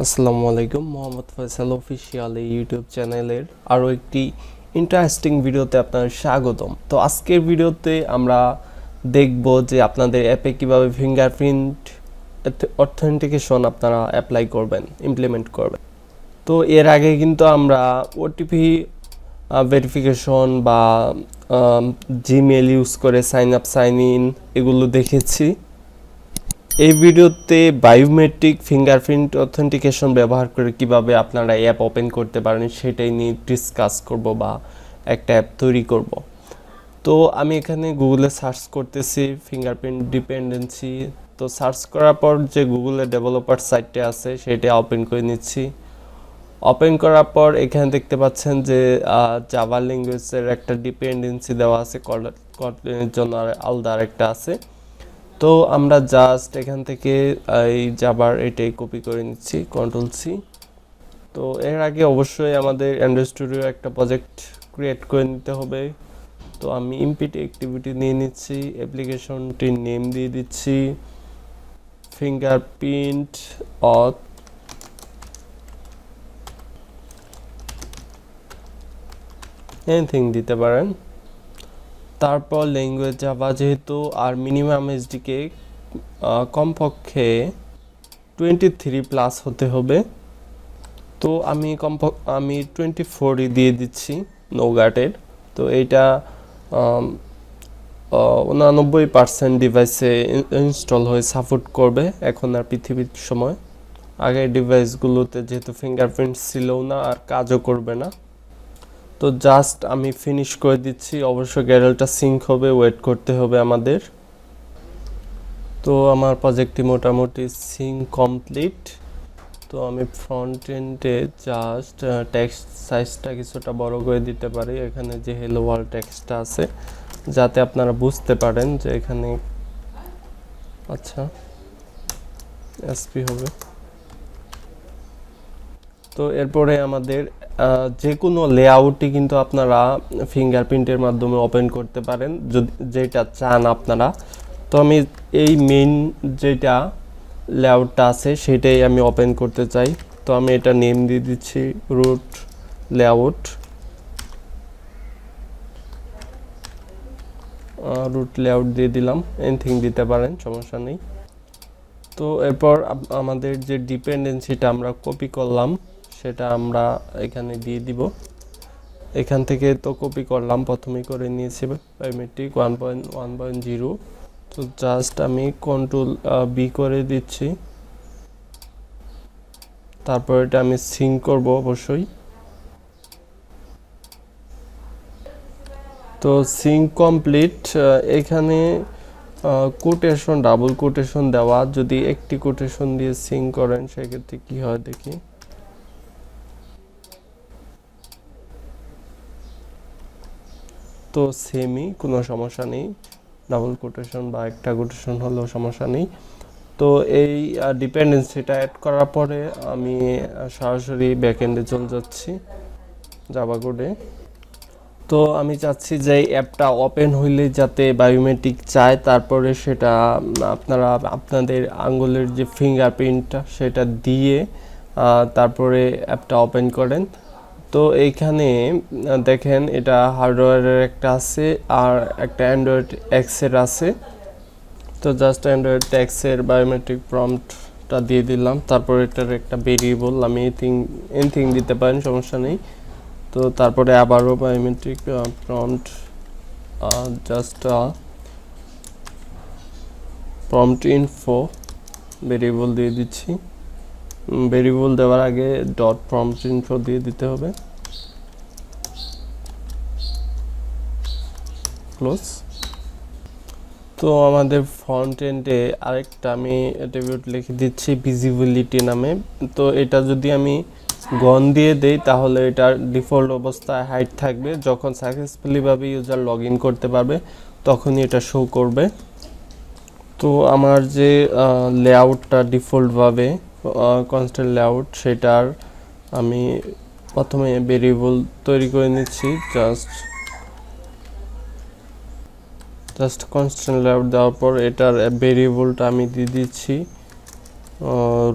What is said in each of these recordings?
আসসালামু আলাইকুম, মোহাম্মদ ফয়সাল অফিসিয়াল এই ইউটিউব চ্যানেলের আরও একটি ইন্টারেস্টিং ভিডিওতে আপনাদের স্বাগতম। তো আজকের ভিডিওতে আমরা দেখব যে আপনাদের অ্যাপে কিভাবে ফিঙ্গারপ্রিন্ট অথেন্টিকেশন আপনারা অ্যাপ্লাই করবেন, ইমপ্লিমেন্ট করবেন। তো এর আগে কিন্তু আমরা ওটিপি ভেরিফিকেশন বা জিমেল ইউজ করে সাইন আপ সাইন ইন এগুলো দেখেছি। এই ভিডিওতে বায়োমেট্রিক ফিঙ্গারপ্রিন্ট অথেন্টিকেশন ব্যবহার করে কিভাবে আপনারা অ্যাপ ওপেন করতে পারেন সেটাই নিয়ে ডিসকাস করব বা একটা অ্যাপ তৈরি করব। তো আমি এখানে গুগলে সার্চ করতেছি ফিঙ্গারপ্রিন্ট ডিপেন্ডেন্সি। তো সার্চ করার পর যে গুগলের ডেভেলপার সাইটটা আছে সেটা ওপেন করে নিচ্ছি। ওপেন করার পর এখানে দেখতে পাচ্ছেন যে জাভা ল্যাঙ্গুয়েজের একটা ডিপেন্ডেন্সি দেওয়া আছে, কটলেনের জন্য আলাদা আরেকটা আছে। তো আমরা জাস্ট এখান থেকে এই জাভার এটাই কপি করে নিচ্ছি, কন্ট্রোল সি। তো এর আগে অবশ্যই আমাদের অ্যান্ড্রয়েড স্টুডিও একটা প্রজেক্ট ক্রিয়েট করে নিতে হবে। তো আমি ইমপিট অ্যাক্টিভিটি নিয়ে নিচ্ছি, অ্যাপ্লিকেশনটির নেম দিয়ে দিচ্ছি ফিঙ্গারপ্রিন্ট অথ এনিথিং দিতে পারেন। তারপর ল্যাঙ্গুয়েজ জাভা যেহেতু, আর মিনিমাম এসডিকে কমপক্ষে 23+ হতে হবে। তো আমি 24ই দিয়ে দিচ্ছি নোগাটের। তো এইটা 99% ডিভাইসে ইনস্টল হয়ে সাপোর্ট করবে এখন আর পৃথিবীর সময়। আগের ডিভাইসগুলোতে যেহেতু ফিঙ্গারপ্রিন্ট ছিল না আর কাজও করবে না। তো জাস্ট আমি ফিনিশ করে দিচ্ছি। অবশ্যই গ্যারেলটা সিঙ্ক হবে, ওয়েট করতে হবে আমাদের। তো আমার প্রজেক্টটি মোটামুটি সিঙ্ক কমপ্লিট। তো আমি ফ্রন্ট এন্ডে জাস্ট টেক্সট সাইজটা কিছুটা বড় করে দিতে পারি, এখানে যে হেলো ওয়ার্ল্ড টেক্সটটা আছে, যাতে আপনারা বুঝতে পারেন যে এখানে আচ্ছা এসপি হবে। তো এরপরে আমাদের যে কোনো লেআউটই কিন্তু আপনারা ফিঙ্গারপ্রিন্টের মাধ্যমে ওপেন করতে পারেন যদি যেটা চান আপনারা। তো আমি এই মেইন যেটা লেআউটটা আছে সেটাই আমি ওপেন করতে চাই। তো আমি এটা নেম দিয়ে দিচ্ছি রুট লেআউট। দিয়ে দিলাম, এনিথিং দিতে পারেন, সমস্যা নেই। তো এরপর আমাদের যে ডিপেন্ডেন্সিটা আমরা কপি করলাম সেটা আমরা এখানে দিয়ে দিব। এখান থেকে তো কপি করলাম, প্রথমেই করে নিয়েছি বায়োমেট্রিক 1.1.0। তো জাস্ট আমি কন্ট্রোল বি করে দিচ্ছি। তারপর এটা আমি সিঙ্ক করব অবশ্যই। তো সিঙ্ক কমপ্লিট। এখানে কোটেশন, ডাবল কোটেশন দেওয়া, যদি একটি কোটেশন দিয়ে সিঙ্ক করেন সেক্ষেত্রে কি হয় দেখি। তো সেমই, কোনো সমস্যা নেই, ডাবল কোটেশন বা একটা কোটেশন হলেও সমস্যা নেই। তো এই ডিপেন্ডেন্সিটা অ্যাড করার পরে আমি সরাসরি ব্যাকএন্ডে চলে যাচ্ছি জাভা কোডে। তো আমি চাচ্ছি যে অ্যাপটা ওপেন হইলে যাতে বায়োমেট্রিক চায়, তারপরে সেটা আপনারা আপনাদের আঙ্গুলের যে ফিঙ্গারপ্রিন্টটা সেটা দিয়ে তারপরে অ্যাপটা ওপেন করেন। তো এইখানে দেখেন এটা হার্ডওয়্যারের একটা আছে আর একটা অ্যান্ড্রয়েড এক্সের আছে। তো জাস্ট অ্যান্ড্রয়েড এক্সের বায়োমেট্রিক প্রম্পটটা দিয়ে দিলাম। তারপর এটার একটা ভেরিয়েবল আমি এনিথিং দিতে পারেন, সমস্যা নেই। তো তারপরে আবারও biometric prompt just prompt info variable দিয়ে দিচ্ছি। ভেরিয়েবল দেওয়ার আগে ডট প্রম্পট ইনফো দিয়ে দিতে হবে, ক্লোজ। তো আমাদের ফ্রন্ট এন্ডে আরেকটা আমি অ্যাট্রিবিউট লিখে দিচ্ছি ভিজিবিলিটি নামে। তো এটা যদি আমি গন দিয়ে দেই তাহলে এটার ডিফল্ট অবস্থায় হাইড থাকবে, যখন সাকসেসফুলি ভাবে ইউজার লগ ইন করতে পারবে তখনই এটা শো করবে। তো আমার যে লেআউটটা ডিফল্টভাবে কনস্ট্যান্ট লেআউট, সেটার আমি প্রথমে ভেরিয়েবল তৈরি করে নিচ্ছি। জাস্ট কনস্ট্যান্ট লেআউট দেওয়ার পর এটার ভেরিয়েবলটা আমি দিয়ে দিচ্ছি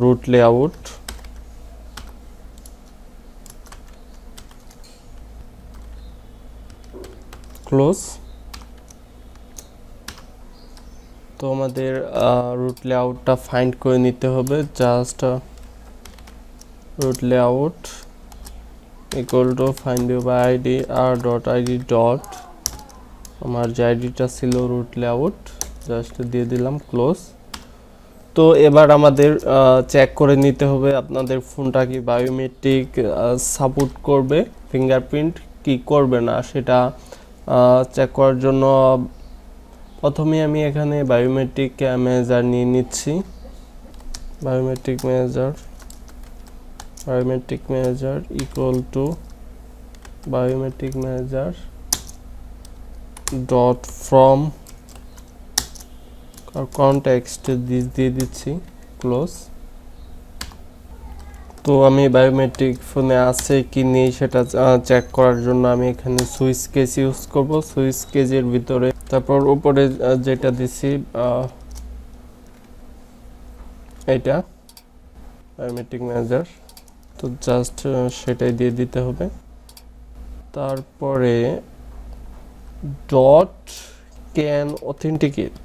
রুট লেআউট। ক্লোজ। তো আমাদের রুট লেআউটটা ফাইন্ড করে নিতে হবে। Just root layout equal to find view by ID R dot ID dot, আমার যে আইডিটা ছিল রুট লেআউট, জাস্ট দিয়ে দিলাম ক্লোজ। তো এবার আমাদের চেক করে নিতে হবে আপনাদের ফোনটা কি বায়োমেট্রিক সাপোর্ট করবে, ফিঙ্গারপ্রিন্ট কি করবে না সেটা চেক করার জন্য প্রথমে আমি এখানে বায়োমেট্রিক ম্যানেজার নিয়ে নিচ্ছি। Biometric manager equal to biometric manager dot from context দিয়ে দিচ্ছি ক্লোজ। তো আমি বায়োমেট্রিক ফোনে আছে কি নেই সেটা চেক করার জন্য আমি এখানে সুইচ কেস ইউজ করব। সুইচ কেজের ভিতরে তারপর উপরে যেটা দিছি এটা বায়োমেট্রিক ম্যানেজার, তো জাস্ট সেটাই দিয়ে দিতে হবে। তারপরে ডট ক্যান অথেন্টিকেট,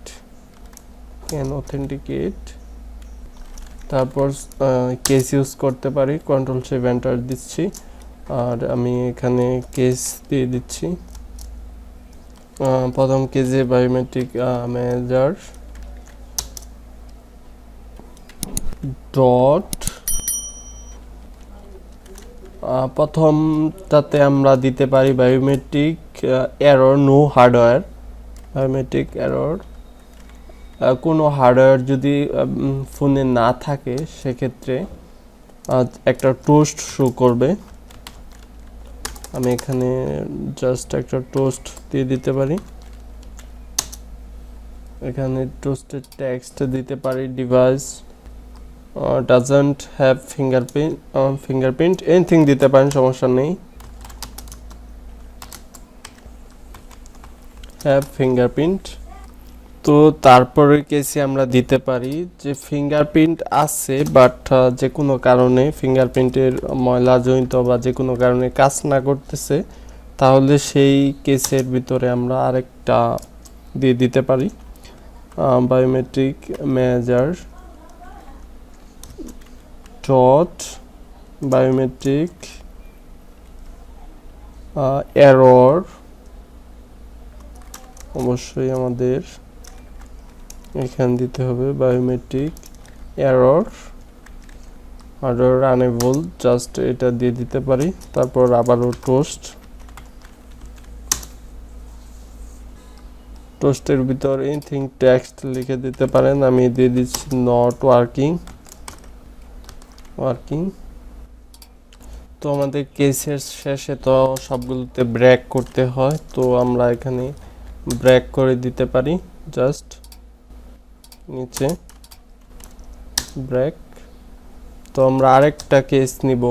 তারপর কেস ইউজ করতে পারি, কন্ট্রোল সেভ এন্টার দিচ্ছি। আর আমি এখানে কেস দিয়ে দিচ্ছি। প্রথম কেসে বায়োমেট্রিক ম্যানেজার ডট, প্রথমটাতে আমরা দিতে পারি biometric error no hardware. Biometric error, কোনো হার্ডওয়্যার যদি ফোনে না থাকে সেক্ষেত্রে একটা টোস্ট শো করবে। আমি এখানে জাস্ট একটা টোস্ট দিয়ে দিতে পারি। এখানে টোস্টের টেক্সট দিতে পারি device doesn't have fingerprint anything দিতে পারেন, সমস্যা নেই। Have fingerprint. তো তারপরে কেসে আমরা দিতে পারি যে ফিঙ্গারপ্রিন্ট আছে বাট যে কোনো কারণে ফিঙ্গারপ্রিন্টের ময়লাজনিত বা যে কোনো কারণে কাজ না করতেছে, তাহলে সেই কেসের ভিতরে আমরা আরেকটা দিয়ে দিতে পারি biometric manager dot biometric error. অবশ্যই আমাদের এখানে দিতে হবে বায়োমেট্রিক এরর আনএবল, জাস্ট এটা দিয়ে দিতে পারি। তারপর আবারও টোস্টের ভিতর এনিথিং টেক্সট লিখে দিতে পারেন। আমি দিয়ে দিচ্ছি নট ওয়ার্কিং। তো আমাদের কেসের শেষে তো সবগুলোতে ব্রেক করতে হয়, তো আমরা এখানে ব্রেক করে দিতে পারি, জাস্ট নিচে ব্রেক। তো আমরা আরেকটা কেস নিব,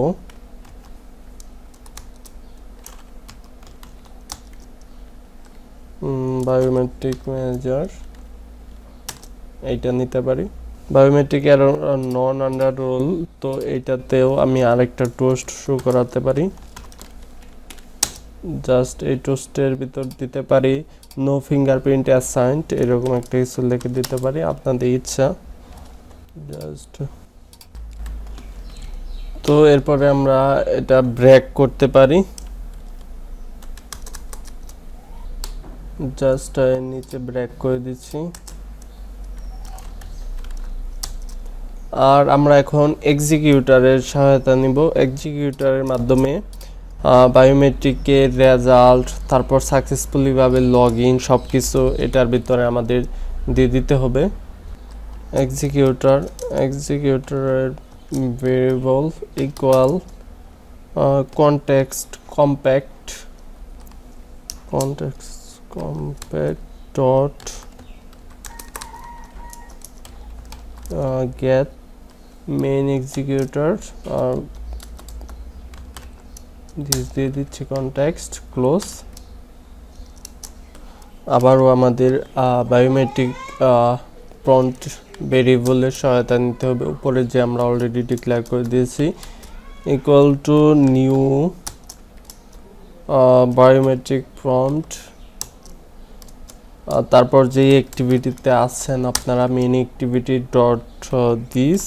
বায়োমেট্রিক ম্যানেজার, এইটা নিতে পারি। বায়োমেট্রিক এরর নন আন্ডার রোল, তো এইটাতেও আমি আরেকটা টোস্ট শো করাতে পারি। জাস্ট এই টোস্টের ভিতর দিতে পারি নো ফিঙ্গারপ্রিন্ট অ্যাসাইন্ড, এরকম একটা কিছু লিখে দিতে পারি, আপনাদের ইচ্ছা। জাস্ট তো এরপরে আমরা এটা ব্রেক করতে পারি, জাস্ট নিচে ব্রেক করে দিচ্ছি। আর আমরা এখন এক্সিকিউটরের সহায়তা নিব। এক্সিকিউটরের মাধ্যমে বায়োমেট্রিকের রেজাল্ট, তারপর সাকসেসফুলিভাবে লগ ইন, সব কিছু এটার ভিতরে আমাদের দিয়ে দিতে হবে। এক্সিকিউটরের variable equal context compact dot get main executor, this দিয়ে দিচ্ছি কনটেক্সট ক্লোজ। আবারও আমাদের বায়োমেট্রিক প্রম্পট ভেরিয়েবলের সহায়তা নিতে হবে, উপরে যে আমরা অলরেডি ডিক্লেয়ার করে দিয়েছি, equal to new biometric prompt তারপর যে অ্যাক্টিভিটিতে আছেন আপনারা মেইন অ্যাক্টিভিটি ডট দিস,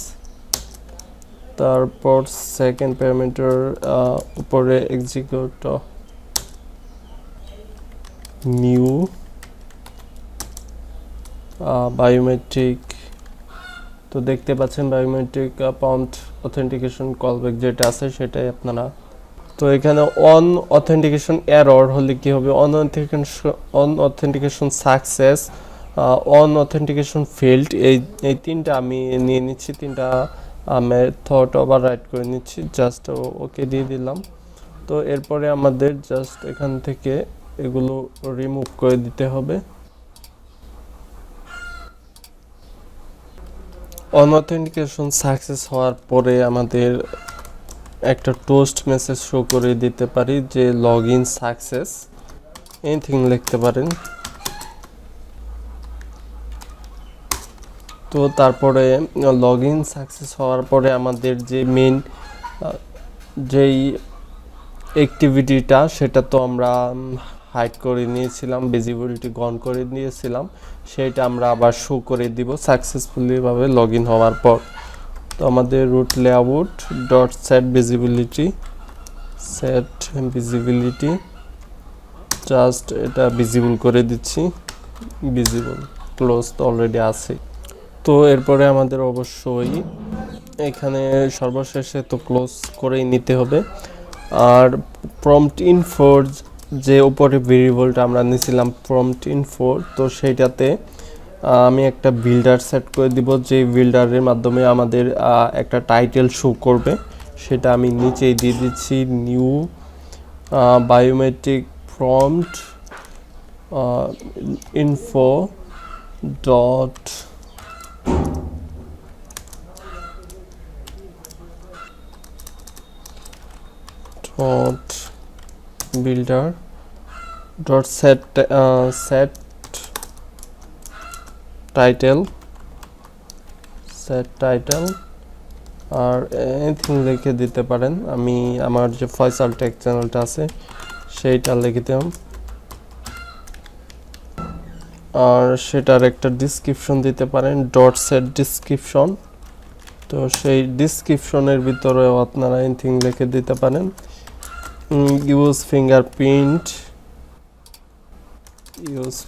তারপর সেকেন্ড প্যারামিটার উপরে এক্সিকিউট নিউ বায়োমেট্রিক। তো দেখতে পাচ্ছেন বায়োমেট্রিক পাউন্ড অথেন্টিকেশন কলব্যাক যেটা আছে সেটাই আপনারা। তো এখানে অন অথেন্টিকেশন এরর হলে কি হবে, on authentication success, on authentication failed, এই তিনটা আমি নিয়ে নিচ্ছি, তিনটা মেথড ওভাররাইট করে নিচ্ছি, জাস্ট ওকে দিয়ে দিলাম। তো এরপরে আমাদের জাস্ট এখান থেকে এগুলো রিমুভ করে দিতে হবে। অন অথেন্টিকেশন সাকসেস হওয়ার পরে আমাদের একটা টোস্ট মেসেজ শো করে দিতে পারি যে লগ ইন সাকসেস, এনিথিং লিখতে পারেন। তো তারপরে লগ ইন সাকসেস হওয়ার পরে আমাদের যে মেন যেই অ্যাক্টিভিটিটা সেটা তো আমরা হাইড করে নিয়েছিলাম, ভিজিবিলিটি গন করে নিয়েছিলাম, সেটা আমরা আবার শো করে দিব সাকসেসফুলিভাবে লগ ইন হওয়ার পর। তো আমাদের root layout dot set visibility just এটা ভিজিবল করে দিচ্ছি, ভিজিবল ক্লোজ তো অলরেডি আছে। তো এরপরে আমাদের অবশ্যই এখানে সর্বশেষে তো ক্লোজ করেই নিতে হবে। আর প্রম্পট ইনফোর যে উপরে ভেরিয়েবলটা আমরা নিয়েছিলাম প্রম্পট ইনফোর, তো সেইটাতে আমি একটা বিল্ডার সেট করে দিব, যে বিল্ডারের মাধ্যমে আমাদের একটা টাইটেল শো করবে, সেটা আমি নিচেই দিয়ে দিচ্ছি new biometric prompt info dot builder dot set title আর এনিথিং লিখে দিতে পারেন। আমি আমার যে ফয়সাল টেক চ্যানেলটা আছে সেইটা লিখে দিলাম, আর সেটার একটা ডিসক্রিপশন দিতে পারেন ডট সেট ডিসক্রিপশন। তো সেই ডিসক্রিপশনের ভিতরেও আপনারা এনিথিং লিখে দিতে পারেন। Use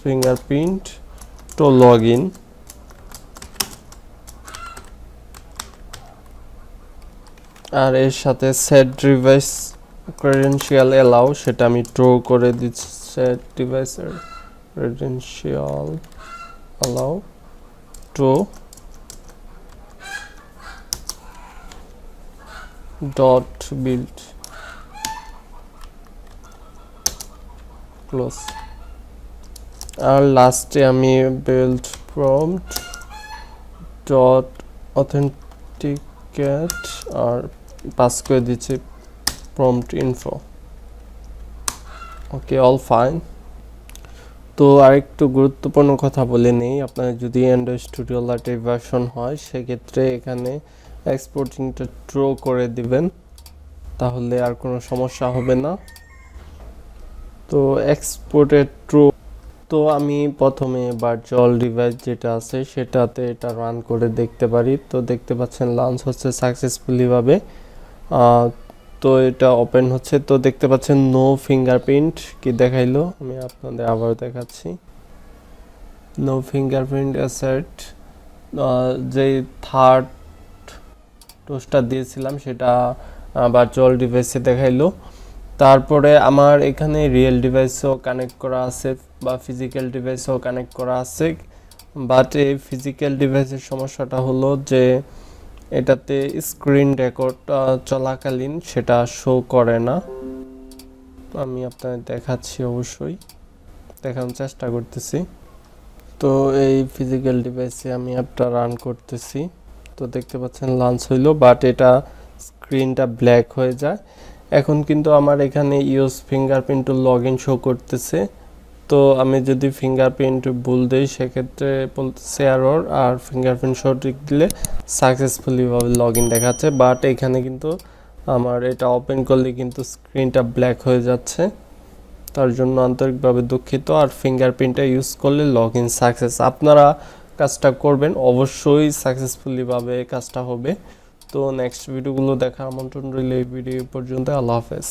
fingerprint to log in, আর এর সাথে সেট ডিভাইস ক্রেডেনশিয়াল এলাও, সেটা আমি ট্রো করে দিচ্ছি, সেট ডিভাইসের credential allow to dot build close. আর লাস্টে আমি বিল্ড প্রম্পট ডট অথেন্টিকেট আর পাস করে দিচ্ছি prompt info. Okay, all fine. তো আরেকটু গুরুত্বপূর্ণ কথা বলে নেই, আপনার যদি অ্যান্ড্রয়েড স্টুডিও লাইটের ভার্সন হয় সেক্ষেত্রে এখানে এক্সপোর্টিংটা ট্রো করে দিবেন, তাহলে আর কোনো সমস্যা হবে না। তো এক্সপোর্টের ট্রো, তো আমি প্রথমে ভার্চুয়াল ডিভাইস যেটা আছে সেটাতে এটা রান করে দেখতে পারি। তো দেখতে পাচ্ছেন লঞ্চ হচ্ছে সাকসেসফুলিভাবে, তো এটা ওপেন হচ্ছে। তো দেখতে পাচ্ছেন নো ফিঙ্গারপ্রিন্ট কি দেখাইলো, আমি আপনাদের আবার দেখাচ্ছি। নো ফিঙ্গারপ্রিন্ট অ্যাসেট, যে থার্ড টোস্টটা দিয়েছিলাম সেটা ভার্চুয়াল ডিভাইসে দেখাইলো। তারপরে আমার এখানে রিয়েল ডিভাইসও কানেক্ট করা আছে বা ফিজিক্যাল ডিভাইসও কানেক্ট করা আছে, বাট এই ফিজিক্যাল ডিভাইসের সমস্যাটা হলো যে এটাতে স্ক্রিন রেকর্ড চলাকালীন সেটা শো করে না। আমি আপনাদের দেখাচ্ছি, অবশ্যই দেখানোর চেষ্টা করতেছি। তো এই ফিজিক্যাল ডিভাইসে আমি অ্যাপটা রান করতেছি, তো দেখতে পাচ্ছেন লঞ্চ হইলো, বাট এটা স্ক্রিনটা ব্ল্যাক হয়ে যায়। এখন কিন্তু আমার এখানে use fingerprint to log in show করতেছে। তো আমি যদি ফিঙ্গারপ্রিন্ট ভুল দিই সেক্ষেত্রে বলতেছে এরর, আর ফিঙ্গারপ্রিন্ট সঠিক দিলে সাকসেসফুলিভাবে লগ ইন দেখাচ্ছে। বাট এখানে কিন্তু আমার এটা ওপেন করলে কিন্তু স্ক্রিনটা ব্ল্যাক হয়ে যাচ্ছে। তার জন্য আন্তরিকভাবে দুঃখিত। আর ফিঙ্গারপ্রিন্টটা ইউজ করলে লগ ইন সাকসেস, আপনারা কাজটা করবেন অবশ্যই সাকসেসফুলি ভাবে কাজটা হবে। তো নেক্সট ভিডিওগুলো দেখার আমন্ত্রণ রইল। এই ভিডিও পর্যন্ত, আল্লাহ হাফেজ।